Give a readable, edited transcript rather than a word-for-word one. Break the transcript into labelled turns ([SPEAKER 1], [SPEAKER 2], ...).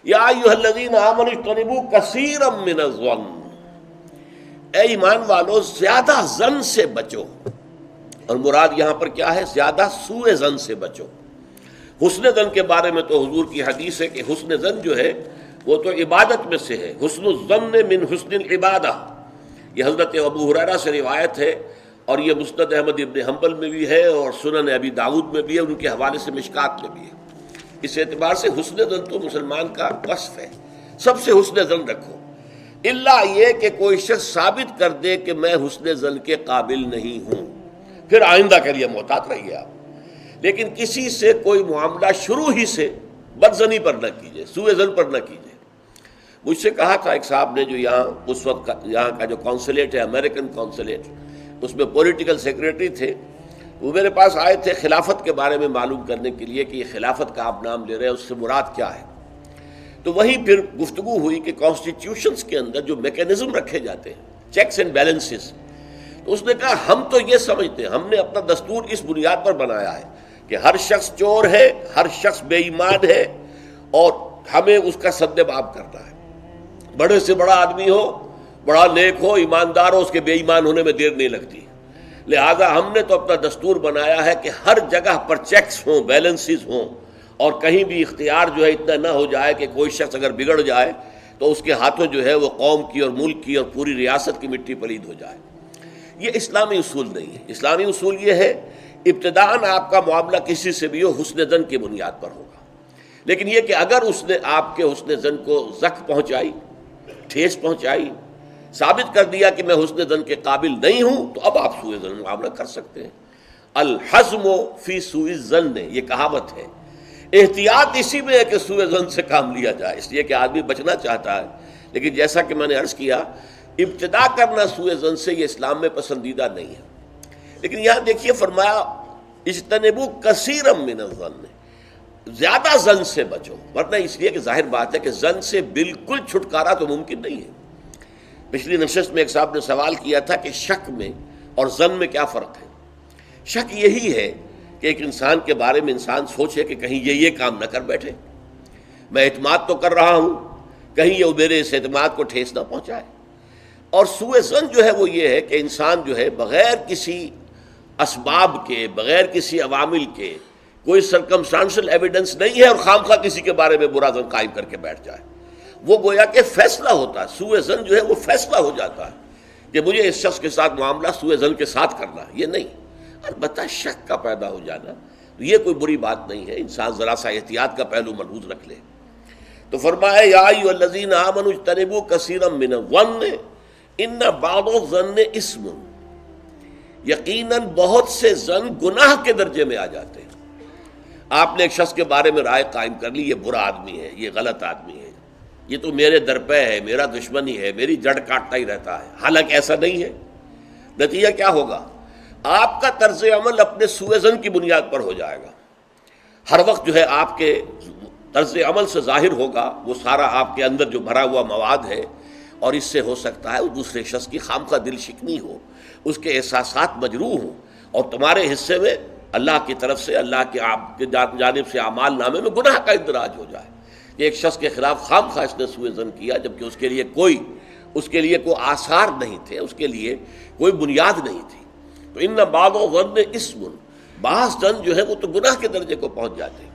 [SPEAKER 1] یا ایھا الذین آمنوا اجتنبوا کثیرا من الظن، اے ایمان والو زیادہ زن سے بچو، اور مراد یہاں پر کیا ہے؟ زیادہ سوء زن سے بچو۔ حسن زن کے بارے میں تو حضور کی حدیث ہے کہ حسن زن جو ہے وہ تو عبادت میں سے ہے، حسن الظن من حسن العبادہ، یہ حضرت ابو ہریرہ سے روایت ہے، اور یہ مسند احمد ابن حنبل میں بھی ہے اور سنن ابی داؤد میں بھی ہے، ان کے حوالے سے مشکات میں بھی ہے۔ اس اعتبار سے حسن زن تو مسلمان کا وصف ہے، سب سے حسن زن رکھو، الا یہ کہ کوئی شخص ثابت کر دے کہ میں حسن زن کے قابل نہیں ہوں، پھر آئندہ کے لیے محتاط رہیے آپ۔ لیکن کسی سے کوئی معاملہ شروع ہی سے بدزنی پر نہ کیجیے، سوء زن پر نہ کیجیے۔ مجھ سے کہا تھا ایک صاحب نے جو یہاں اس وقت یہاں کا جو کونسلیٹ ہے، امریکن کونسلیٹ، اس میں پولیٹیکل سیکریٹری تھے، وہ میرے پاس آئے تھے خلافت کے بارے میں معلوم کرنے کے لیے کہ یہ خلافت کا آپ نام لے رہے ہیں، اس سے مراد کیا ہے۔ تو وہیں پھر گفتگو ہوئی کہ کانسٹیٹیوشنز کے اندر جو میکینزم رکھے جاتے ہیں، چیکس اینڈ بیلنسز، تو اس نے کہا ہم تو یہ سمجھتے ہیں، ہم نے اپنا دستور اس بنیاد پر بنایا ہے کہ ہر شخص چور ہے، ہر شخص بے ایمان ہے، اور ہمیں اس کا سدباب کرنا ہے۔ بڑے سے بڑا آدمی ہو، بڑا نیک ہو، ایماندار ہو، اس کے بے ایمان ہونے میں دیر نہیں لگتی۔ لہذا ہم نے تو اپنا دستور بنایا ہے کہ ہر جگہ پر چیکس ہوں، بیلنسز ہوں، اور کہیں بھی اختیار جو ہے اتنا نہ ہو جائے کہ کوئی شخص اگر بگڑ جائے تو اس کے ہاتھوں جو ہے وہ قوم کی اور ملک کی اور پوری ریاست کی مٹی پلید ہو جائے۔ یہ اسلامی اصول نہیں ہے۔ اسلامی اصول یہ ہے ابتداءً آپ کا معاملہ کسی سے بھی ہو حسن زن کی بنیاد پر ہوگا، لیکن یہ کہ اگر اس نے آپ کے حسن زن کو زخم پہنچائی، ٹھیس پہنچائی، ثابت کر دیا کہ میں حسن زن کے قابل نہیں ہوں، تو اب آپ سوء زن معاملہ کر سکتے ہیں۔ الحزم فی سوء الظن، یہ کہاوت ہے۔ احتیاط اسی میں ہے کہ سوء زن سے کام لیا جائے، اس لیے کہ آدمی بچنا چاہتا ہے، لیکن جیسا کہ میں نے عرض کیا ابتدا کرنا سوء زن سے یہ اسلام میں پسندیدہ نہیں ہے۔ لیکن یہاں دیکھیے فرمایا اجتنبوا کثیرا من الظن، زیادہ زن سے بچو، ورنہ اس لیے کہ ظاہر بات ہے کہ زن سے بالکل چھٹکارا تو ممکن نہیں ہے۔ پچھلی نشست میں ایک صاحب نے سوال کیا تھا کہ شک میں اور زن میں کیا فرق ہے؟ شک یہی ہے کہ ایک انسان کے بارے میں انسان سوچے کہ کہیں یہ کام نہ کر بیٹھے، میں اعتماد تو کر رہا ہوں، کہیں یہ میرے اس اعتماد کو ٹھیس نہ پہنچائے۔ اور سوء ظن جو ہے وہ یہ ہے کہ انسان جو ہے بغیر کسی اسباب کے، بغیر کسی عوامل کے، کوئی سرکمسٹانشل ایویڈنس نہیں ہے اور خام خواہ کسی کے بارے میں برا ظن قائم کر کے بیٹھ جائے۔ وہ گویا کہ فیصلہ ہوتا ہے، سوء ظن جو ہے وہ فیصلہ ہو جاتا ہے کہ مجھے اس شخص کے ساتھ معاملہ سوء ظن کے ساتھ کرنا ہے، یہ نہیں۔ البتہ شک کا پیدا ہو جانا تو یہ کوئی بری بات نہیں ہے، انسان ذرا سا احتیاط کا پہلو ملحوظ رکھ لے۔ تو فرمایا یا ایھا الذین آمنوا اجتنبوا کثیرا من الظن ان بعض الظن اثم، یقیناً بہت سے ظن گناہ کے درجے میں آ جاتے ہیں۔ آپ نے ایک شخص کے بارے میں رائے قائم کر لی، یہ برا آدمی ہے، یہ غلط آدمی ہے، یہ تو میرے درپے ہے، میرا دشمن ہی ہے، میری جڑ کاٹتا ہی رہتا ہے، حالانکہ ایسا نہیں ہے۔ نتیجہ کیا ہوگا؟ آپ کا طرز عمل اپنے سوء ظن کی بنیاد پر ہو جائے گا۔ ہر وقت جو ہے آپ کے طرز عمل سے ظاہر ہوگا وہ سارا آپ کے اندر جو بھرا ہوا مواد ہے، اور اس سے ہو سکتا ہے اس دوسرے شخص کی خامخواہ دل شکنی ہو، اس کے احساسات مجروح ہوں، اور تمہارے حصے میں اللہ کی طرف سے، اللہ کی جانب سے اعمال نامے میں گناہ کا اندراج ہو جائے کہ ایک شخص کے خلاف خامخواہ اس نے سوء ظن کیا، جبکہ اس کے لیے کوئی آثار نہیں تھے، اس کے لیے کوئی بنیاد نہیں تھی۔ تو ان بعض الظن اثم، بعض ظن جو ہے وہ تو گناہ کے درجے کو پہنچ جاتے ہیں۔